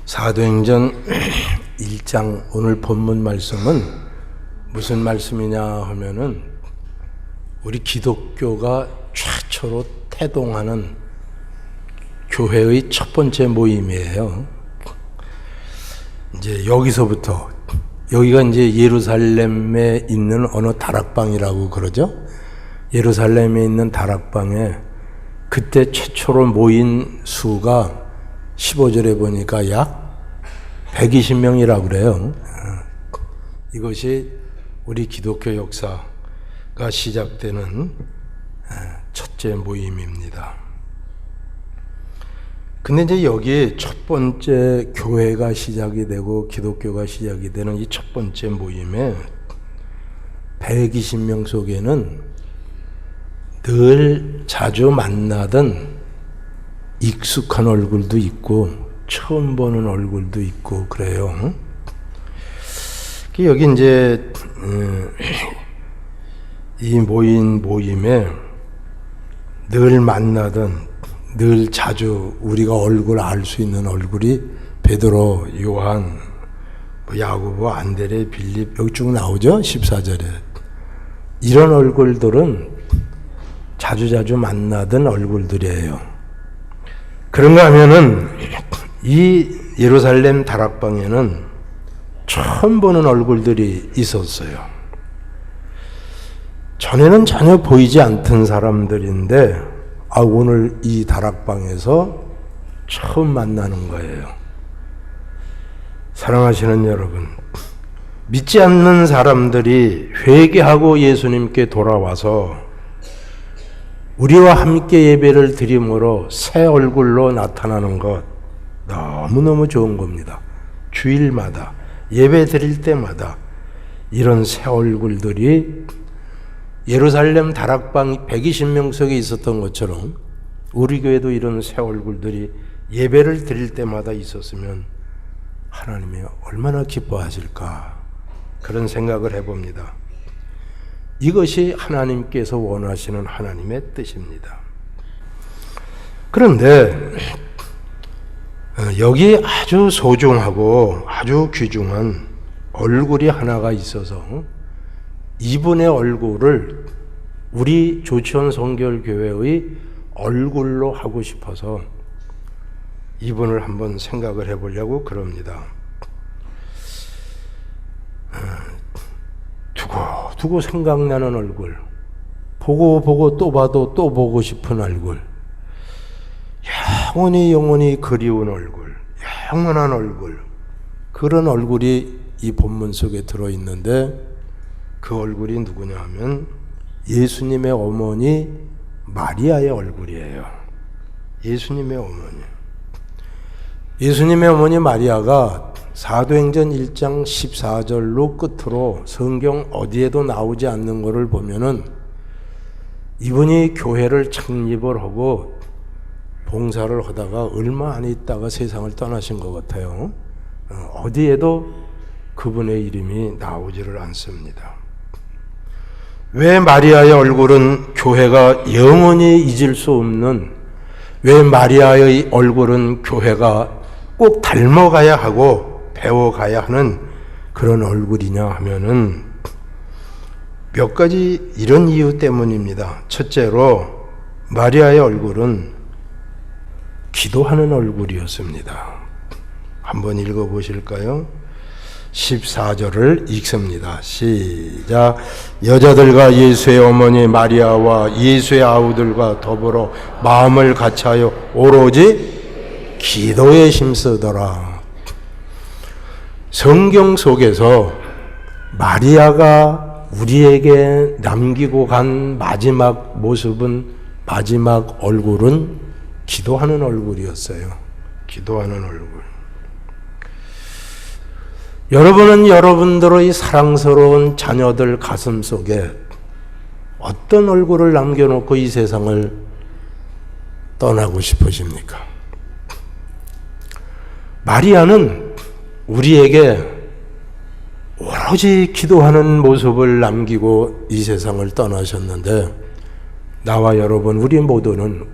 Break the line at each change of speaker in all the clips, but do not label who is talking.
사도행전 1장 오늘 본문 말씀은 무슨 말씀이냐 하면은 우리 기독교가 최초로 태동하는 교회의 첫 번째 모임이에요. 이제 여기서부터 여기가 이제 예루살렘에 있는 어느 다락방이라고 그러죠. 예루살렘에 있는 다락방에 그때 최초로 모인 수가 15절에 보니까 약 120명이라고 그래요. 이것이 우리 기독교 역사가 시작되는 첫째 모임입니다. 근데 이제 여기 첫 번째 교회가 시작이 되고 기독교가 시작이 되는 이 첫 번째 모임에 120명 속에는 늘 자주 만나던 익숙한 얼굴도 있고 처음 보는 얼굴도 있고 그래요. 여기 이제 이 모임에 늘 만나던 늘 자주 우리가 얼굴 알 수 있는 얼굴이 베드로, 요한, 야고보, 안드레, 빌립 여기 쭉 나오죠. 14절에 이런 얼굴들은 자주자주 만나던 얼굴들이에요. 그런가 하면은 이 예루살렘 다락방에는 처음 보는 얼굴들이 있었어요. 전에는 전혀 보이지 않던 사람들인데 오늘 이 다락방에서 처음 만나는 거예요. 사랑하시는 여러분, 믿지 않는 사람들이 회개하고 예수님께 돌아와서 우리와 함께 예배를 드림으로 새 얼굴로 나타나는 것 너무너무 좋은 겁니다. 주일마다 예배 드릴 때마다 이런 새 얼굴들이 예루살렘 다락방 120명 속에 있었던 것처럼 우리 교회도 이런 새 얼굴들이 예배를 드릴 때마다 있었으면 하나님이 얼마나 기뻐하실까 그런 생각을 해봅니다. 이것이 하나님께서 원하시는 하나님의 뜻입니다. 그런데 여기 아주 소중하고 아주 귀중한 얼굴이 하나가 있어서 이분의 얼굴을 우리 조치원 성결교회의 얼굴로 하고 싶어서 이분을 한번 생각을 해보려고 그럽니다. 두고 생각나는 얼굴, 보고 또 봐도 또 보고 싶은 얼굴, 영원히 그리운 얼굴, 영원한 얼굴, 그런 얼굴이 이 본문 속에 들어있는데 그 얼굴이 누구냐 하면 예수님의 어머니 마리아의 얼굴이에요. 예수님의 어머니. 예수님의 어머니 마리아가 사도행전 1장 14절로 끝으로 성경 어디에도 나오지 않는 것을 보면은 이분이 교회를 창립을 하고 봉사를 하다가 얼마 안 있다가 세상을 떠나신 것 같아요. 어디에도 그분의 이름이 나오지를 않습니다. 왜 마리아의 얼굴은 교회가 영원히 잊을 수 없는, 왜 마리아의 얼굴은 교회가 꼭 닮아가야 하고 배워가야 하는 그런 얼굴이냐 하면은 몇 가지 이런 이유 때문입니다. 첫째로 마리아의 얼굴은 기도하는 얼굴이었습니다. 한번 읽어보실까요? 14절을 읽습니다. 시작. 여자들과 예수의 어머니 마리아와 예수의 아우들과 더불어 마음을 같이하여 오로지 기도에 힘쓰더라. 성경 속에서 마리아가 우리에게 남기고 간 마지막 모습은, 마지막 얼굴은 기도하는 얼굴이었어요. 기도하는 얼굴. 여러분은 여러분들의 사랑스러운 자녀들 가슴 속에 어떤 얼굴을 남겨놓고 이 세상을 떠나고 싶으십니까? 마리아는 우리에게 오로지 기도하는 모습을 남기고 이 세상을 떠나셨는데 나와 여러분 우리 모두는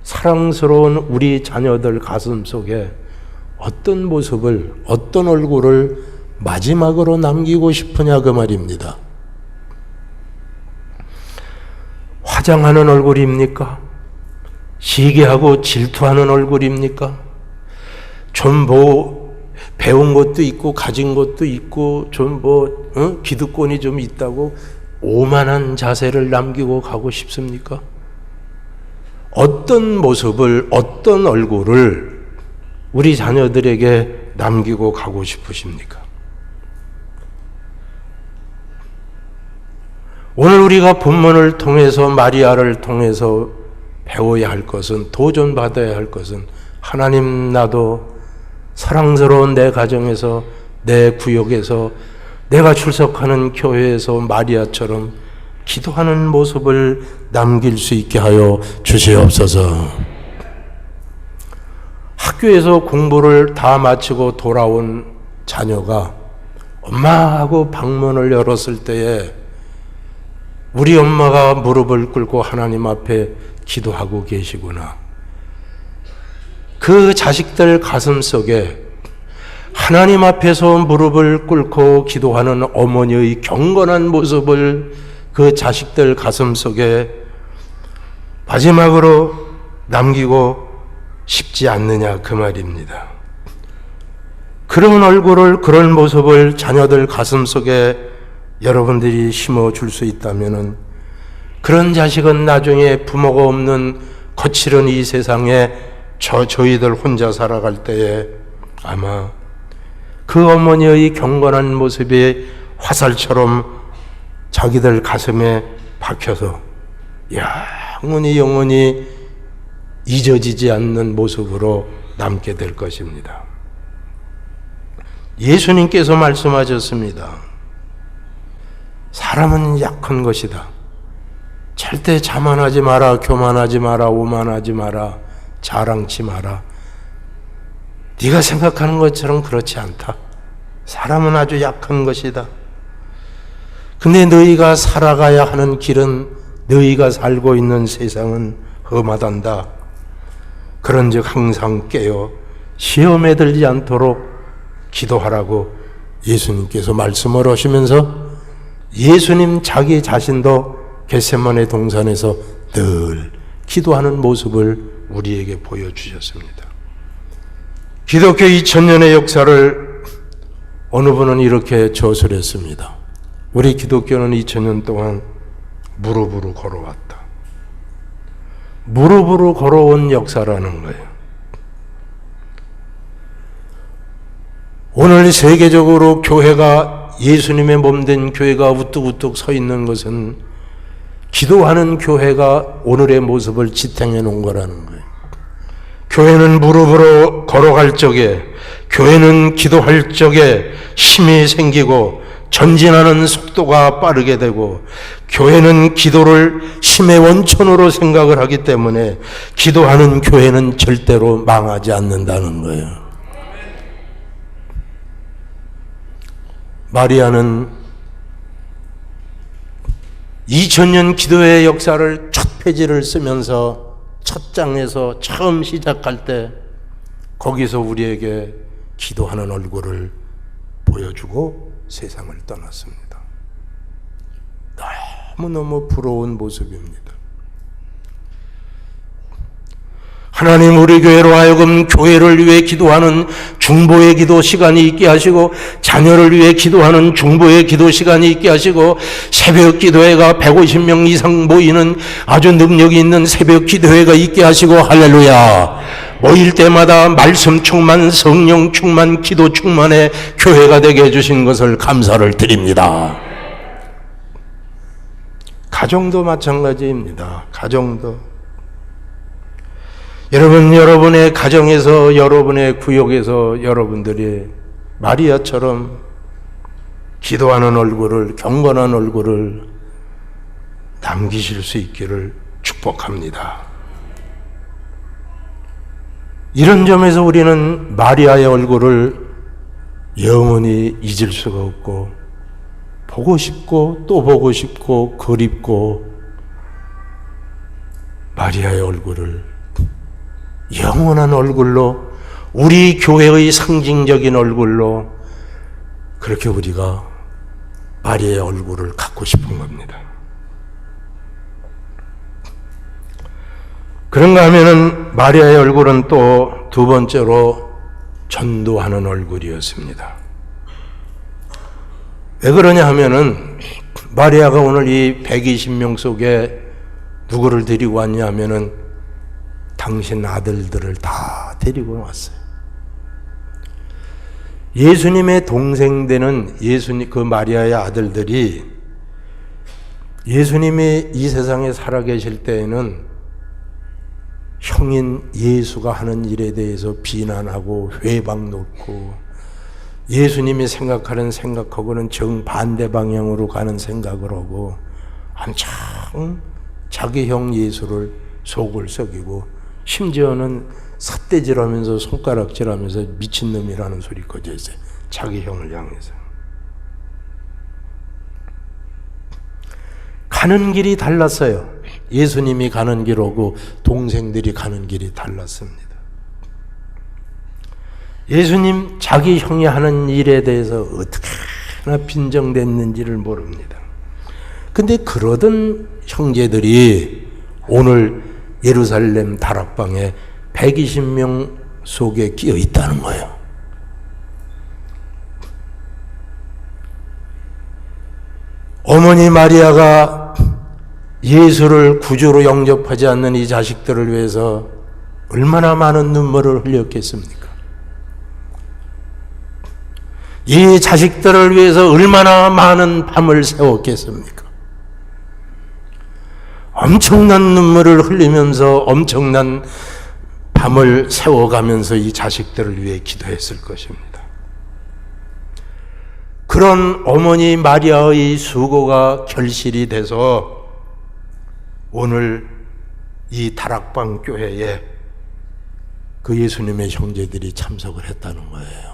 사랑스러운 우리 자녀들 가슴 속에 어떤 모습을, 어떤 얼굴을 마지막으로 남기고 싶으냐 그 말입니다. 화장하는 얼굴입니까? 시기하고 질투하는 얼굴입니까? 좀 배운 것도 있고 가진 것도 있고 좀 기득권이 좀 있다고 오만한 자세를 남기고 가고 싶습니까? 어떤 모습을, 어떤 얼굴을 우리 자녀들에게 남기고 가고 싶으십니까? 오늘 우리가 본문을 통해서 마리아를 통해서 배워야 할 것은, 도전받아야 할 것은, 하나님, 나도 사랑스러운 내 가정에서, 내 구역에서, 내가 출석하는 교회에서 마리아처럼 기도하는 모습을 남길 수 있게 하여 주시옵소서. 학교에서 공부를 다 마치고 돌아온 자녀가 엄마하고 방문을 열었을 때에 우리 엄마가 무릎을 꿇고 하나님 앞에 기도하고 계시구나. 그 자식들 가슴 속에 하나님 앞에서 무릎을 꿇고 기도하는 어머니의 경건한 모습을 그 자식들 가슴 속에 마지막으로 남기고 싶지 않느냐 그 말입니다. 그런 얼굴을, 그런 모습을 자녀들 가슴 속에 여러분들이 심어줄 수 있다면 그런 자식은 나중에 부모가 없는 거칠은 이 세상에 저희들 혼자 살아갈 때에 아마 그 어머니의 경건한 모습이 화살처럼 자기들 가슴에 박혀서 영원히 잊어지지 않는 모습으로 남게 될 것입니다. 예수님께서 말씀하셨습니다. 사람은 약한 것이다. 절대 자만하지 마라, 교만하지 마라, 오만하지 마라, 자랑치 마라. 네가 생각하는 것처럼 그렇지 않다. 사람은 아주 약한 것이다. 근데 너희가 살아가야 하는 길은, 너희가 살고 있는 세상은 험하단다. 그런즉 항상 깨어 시험에 들지 않도록 기도하라고 예수님께서 말씀을 하시면서 예수님 자기 자신도 겟세마네 동산에서 늘 기도하는 모습을 우리에게 보여주셨습니다. 기독교 2000년의 역사를 어느 분은 이렇게 저술했습니다. 우리 기독교는 2000년 동안 무릎으로 걸어왔다. 무릎으로 걸어온 역사라는 거예요. 오늘 세계적으로 교회가, 예수님의 몸된 교회가 우뚝우뚝 서 있는 것은 기도하는 교회가 오늘의 모습을 지탱해 놓은 거라는 거예요. 교회는 무릎으로 걸어갈 적에, 교회는 기도할 적에 힘이 생기고 전진하는 속도가 빠르게 되고, 교회는 기도를 힘의 원천으로 생각을 하기 때문에 기도하는 교회는 절대로 망하지 않는다는 거예요. 마리아는 2000년 기도의 역사를 첫 페이지를 쓰면서 첫 장에서 처음 시작할 때 거기서 우리에게 기도하는 얼굴을 보여주고 세상을 떠났습니다. 너무너무 부러운 모습입니다. 하나님, 우리 교회로 하여금 교회를 위해 기도하는 중보의 기도 시간이 있게 하시고, 자녀를 위해 기도하는 중보의 기도 시간이 있게 하시고, 새벽 기도회가 150명 이상 모이는 아주 능력이 있는 새벽 기도회가 있게 하시고, 할렐루야. 모일 때마다 말씀 충만, 성령 충만, 기도 충만의 교회가 되게 해주신 것을 감사를 드립니다. 가정도 마찬가지입니다. 가정도. 여러분, 여러분의 가정에서, 여러분의 구역에서 여러분들이 마리아처럼 기도하는 얼굴을, 경건한 얼굴을 남기실 수 있기를 축복합니다. 이런 점에서 우리는 마리아의 얼굴을 영원히 잊을 수가 없고, 보고 싶고 또 보고 싶고 그립고, 마리아의 얼굴을 영원한 얼굴로 우리 교회의 상징적인 얼굴로 그렇게 우리가 마리아의 얼굴을 갖고 싶은 겁니다. 그런가 하면은 마리아의 얼굴은 또 두 번째로 전도하는 얼굴이었습니다. 왜 그러냐 하면은 마리아가 오늘 이 120명 속에 누구를 데리고 왔냐 하면은 당신 아들들을 다 데리고 왔어요. 예수님의 동생 되는 그 마리아의 아들들이 예수님이 이 세상에 살아계실 때에는 형인 예수가 하는 일에 대해서 비난하고 회방 놓고 예수님이 생각하는 생각하고는 정반대 방향으로 가는 생각을 하고 한참 자기 형 예수를 속을 썩이고 심지어는 삿대질하면서 손가락질하면서 미친놈이라는 소리까지 했어요. 자기 형을 향해서. 가는 길이 달랐어요. 예수님이 가는 길하고 동생들이 가는 길이 달랐습니다. 예수님 자기 형이 하는 일에 대해서 어떻게나 빈정댔는지를 모릅니다. 근데 그러던 형제들이 오늘 예루살렘 다락방에 120명 속에 끼어 있다는 거예요. 어머니 마리아가 예수를 구주로 영접하지 않는 이 자식들을 위해서 얼마나 많은 눈물을 흘렸겠습니까? 이 자식들을 위해서 얼마나 많은 밤을 새웠겠습니까? 엄청난 눈물을 흘리면서 엄청난 밤을 새워가면서 이 자식들을 위해 기도했을 것입니다. 그런 어머니 마리아의 수고가 결실이 돼서 오늘 이 다락방 교회에 그 예수님의 형제들이 참석을 했다는 거예요.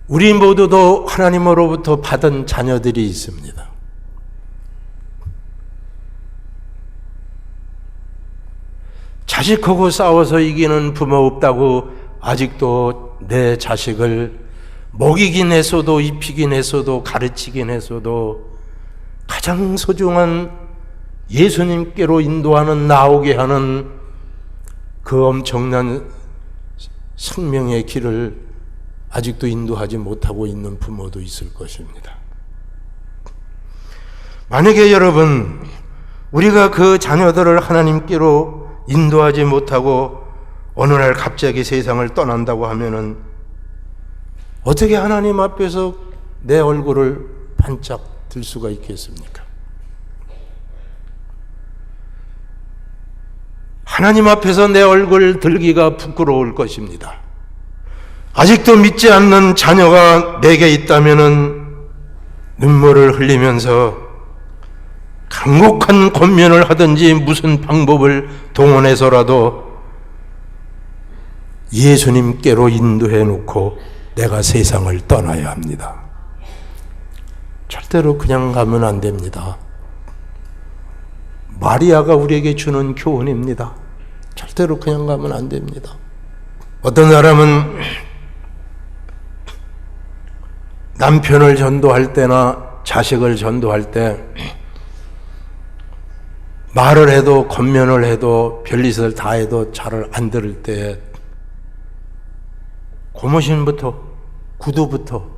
우리 모두도 하나님으로부터 받은 자녀들이 있습니다. 자식하고 싸워서 이기는 부모 없다고 아직도 내 자식을 먹이긴 했어도 입히긴 했어도 가르치긴 했어도 가장 소중한 예수님께로 인도하는 나오게 하는 그 엄청난 생명의 길을 아직도 인도하지 못하고 있는 부모도 있을 것입니다. 만약에 여러분 우리가 그 자녀들을 하나님께로 인도하지 못하고 어느 날 갑자기 세상을 떠난다고 하면은 어떻게 하나님 앞에서 내 얼굴을 반짝 들 수가 있겠습니까? 하나님 앞에서 내 얼굴 들기가 부끄러울 것입니다. 아직도 믿지 않는 자녀가 내게 있다면은 눈물을 흘리면서 간곡한 권면을 하든지 무슨 방법을 동원해서라도 예수님께로 인도해 놓고 내가 세상을 떠나야 합니다. 절대로 그냥 가면 안 됩니다. 마리아가 우리에게 주는 교훈입니다. 절대로 그냥 가면 안 됩니다. 어떤 사람은 남편을 전도할 때나 자식을 전도할 때 말을 해도 권면을 해도 별짓을 다 해도 잘 안 들을 때 고무신부터 구두부터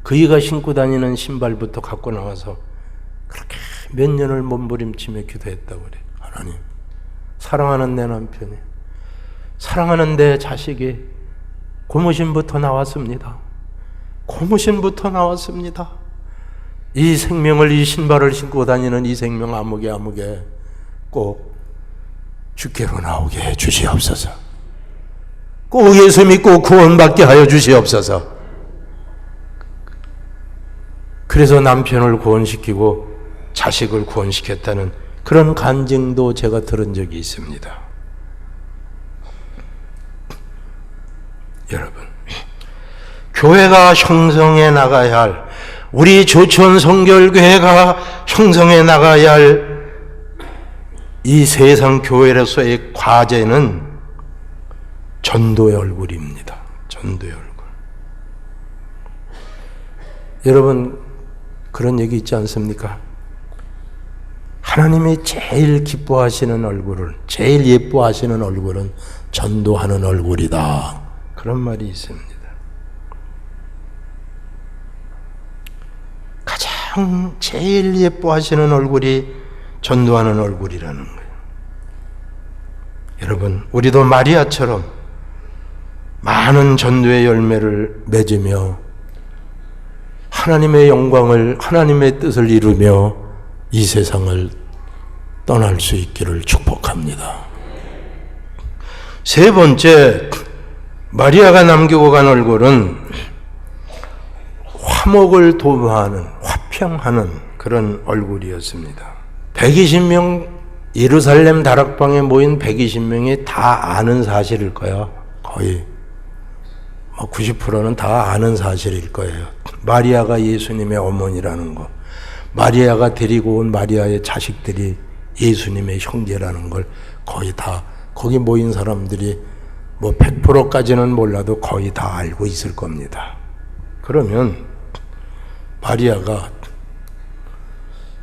그이가 신고 다니는 신발부터 갖고 나와서 그렇게 몇 년을 몸부림치며 기도했다고 그래. 하나님, 사랑하는 내 남편이, 사랑하는 내 자식이 고무신부터 나왔습니다. 고무신부터 나왔습니다. 이 생명을, 이 신발을 신고 다니는 이 생명 아무개 꼭 주께로 나오게 해 주시옵소서. 꼭 예수 믿고 구원받게 하여 주시옵소서. 그래서 남편을 구원시키고 자식을 구원시켰다는 그런 간증도 제가 들은 적이 있습니다. 여러분, 교회가 형성해 나가야 할, 우리 조천 성결교회가 형성해 나가야 할 이 세상 교회로서의 과제는 전도의 얼굴입니다. 전도의 얼굴. 여러분, 그런 얘기 있지 않습니까? 하나님이 제일 기뻐하시는 얼굴을, 제일 예뻐하시는 얼굴은 전도하는 얼굴이다. 그런 말이 있습니다. 가장 제일 예뻐하시는 얼굴이 전도하는 얼굴이라는 거예요. 여러분, 우리도 마리아처럼 많은 전도의 열매를 맺으며 하나님의 영광을, 하나님의 뜻을 이루며 이 세상을 떠날 수 있기를 축복합니다. 세 번째, 마리아가 남기고 간 얼굴은 화목을 도모하는, 화평하는 그런 얼굴이었습니다. 120명, 예루살렘 다락방에 모인 120명이 다 아는 사실일 거야. 거의 90%는 다 아는 사실일 거예요. 마리아가 예수님의 어머니라는 거, 마리아가 데리고 온 마리아의 자식들이 예수님의 형제라는 걸 거의 다, 거기 모인 사람들이 100%까지는 몰라도 거의 다 알고 있을 겁니다. 그러면 마리아가,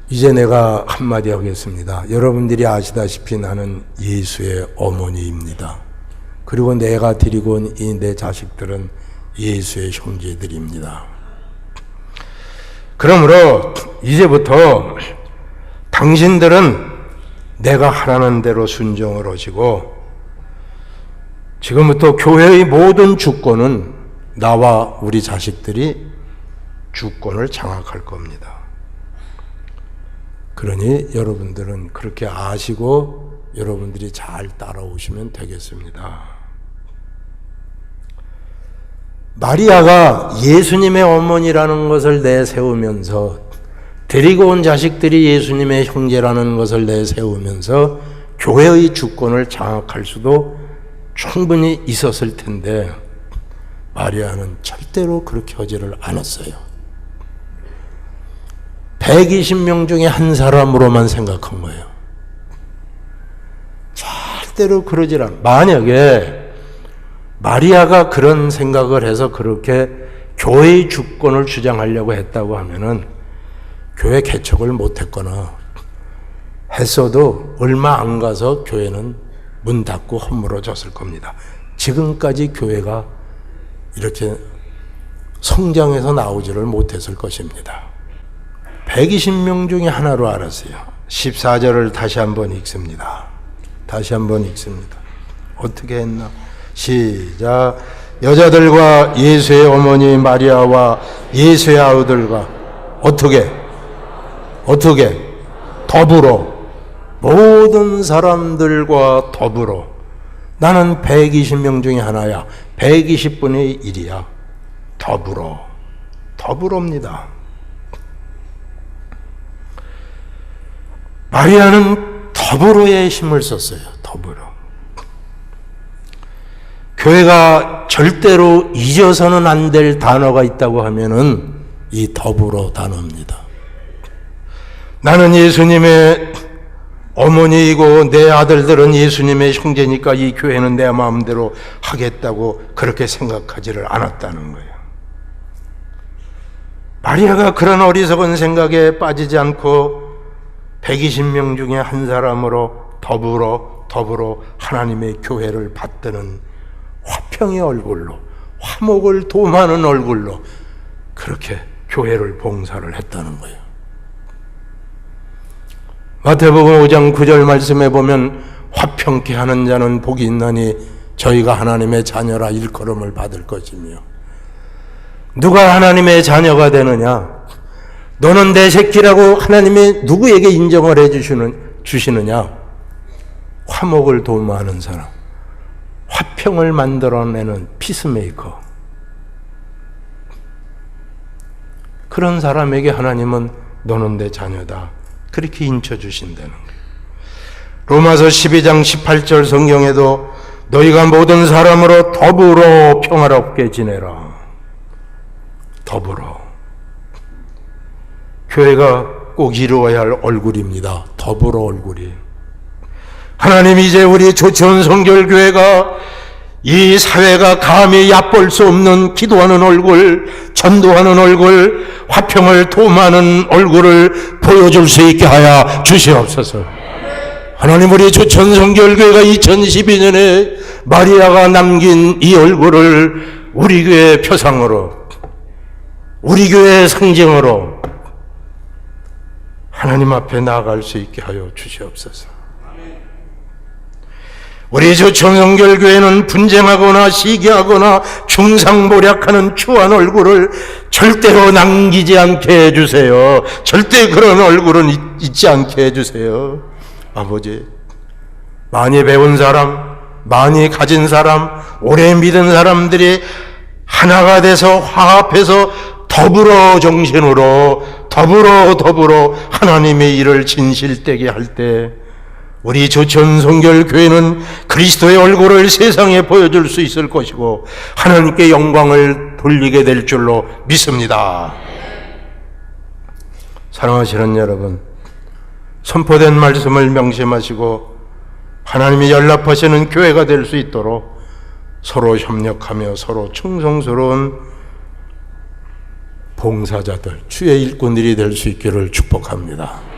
이제 내가 한마디 하겠습니다. 여러분들이 아시다시피 나는 예수의 어머니입니다. 그리고 내가 데리고 온 이 내 자식들은 예수의 형제들입니다. 그러므로 이제부터 당신들은 내가 하라는 대로 순종을 하시고, 지금부터 교회의 모든 주권은 나와 우리 자식들이 주권을 장악할 겁니다. 그러니 여러분들은 그렇게 아시고 여러분들이 잘 따라오시면 되겠습니다. 마리아가 예수님의 어머니라는 것을 내세우면서, 데리고 온 자식들이 예수님의 형제라는 것을 내세우면서 교회의 주권을 장악할 수도 충분히 있었을 텐데 마리아는 절대로 그렇게 하지를 않았어요. 120명 중에 한 사람으로만 생각한 거예요. 절대로 그러질 않아요. 만약에 마리아가 그런 생각을 해서 그렇게 교회의 주권을 주장하려고 했다고 하면은 교회 개척을 못했거나 했어도 얼마 안 가서 교회는 문 닫고 허물어졌을 겁니다. 지금까지 교회가 이렇게 성장해서 나오지를 못했을 것입니다. 120명 중에 하나로 알았어요. 14절을 다시 한번 읽습니다. 다시 한번 읽습니다. 어떻게 했나? 시작. 여자들과 예수의 어머니 마리아와 예수의 아우들과 어떻게 더불어, 모든 사람들과 더불어. 나는 120명 중에 하나야. 120분의 1이야. 더불어입니다. 마리아는 더불어의 힘을 썼어요. 더불어. 교회가 절대로 잊어서는 안 될 단어가 있다고 하면은 이 더불어 단어입니다. 나는 예수님의 어머니이고 내 아들들은 예수님의 형제니까 이 교회는 내 마음대로 하겠다고 그렇게 생각하지를 않았다는 거예요. 마리아가 그런 어리석은 생각에 빠지지 않고 120명 중에 한 사람으로 더불어 하나님의 교회를 받드는 화평의 얼굴로, 화목을 도모하는 얼굴로 그렇게 교회를 봉사를 했다는 거예요. 마태복음 5장 9절 말씀에 보면 화평케 하는 자는 복이 있나니 저희가 하나님의 자녀라 일컬음을 받을 것이며, 누가 하나님의 자녀가 되느냐? 너는 내 새끼라고 하나님이 누구에게 인정을 주시느냐? 화목을 도모하는 사람, 화평을 만들어내는 피스메이커, 그런 사람에게 하나님은 너는 내 자녀다 그렇게 인쳐주신다는 거예요. 로마서 12장 18절 성경에도 너희가 모든 사람으로 더불어 평화롭게 지내라. 더불어. 교회가 꼭 이루어야 할 얼굴입니다. 더불어 얼굴이. 하나님 이제 우리 조치원 성결교회가 이 사회가 감히 얕볼 수 없는 기도하는 얼굴, 전도하는 얼굴, 화평을 도모하는 얼굴을 보여줄 수 있게 하여 주시옵소서. 하나님, 우리 주천성결교회가 2012년에 마리아가 남긴 이 얼굴을 우리 교회의 표상으로, 우리 교회의 상징으로 하나님 앞에 나아갈 수 있게 하여 주시옵소서. 우리 주천성결교회는 분쟁하거나 시기하거나 중상모략하는 추한 얼굴을 절대로 남기지 않게 해주세요. 절대 그런 얼굴은 잊지 않게 해주세요. 아버지, 많이 배운 사람, 많이 가진 사람, 오래 믿은 사람들이 하나가 돼서 화합해서 더불어 정신으로 더불어 하나님의 일을 진실되게 할 때 우리 주천성결교회는 그리스도의 얼굴을 세상에 보여줄 수 있을 것이고 하나님께 영광을 돌리게 될 줄로 믿습니다. 사랑하시는 여러분, 선포된 말씀을 명심하시고 하나님이 연락하시는 교회가 될 수 있도록 서로 협력하며 서로 충성스러운 봉사자들, 주의 일꾼들이 될 수 있기를 축복합니다.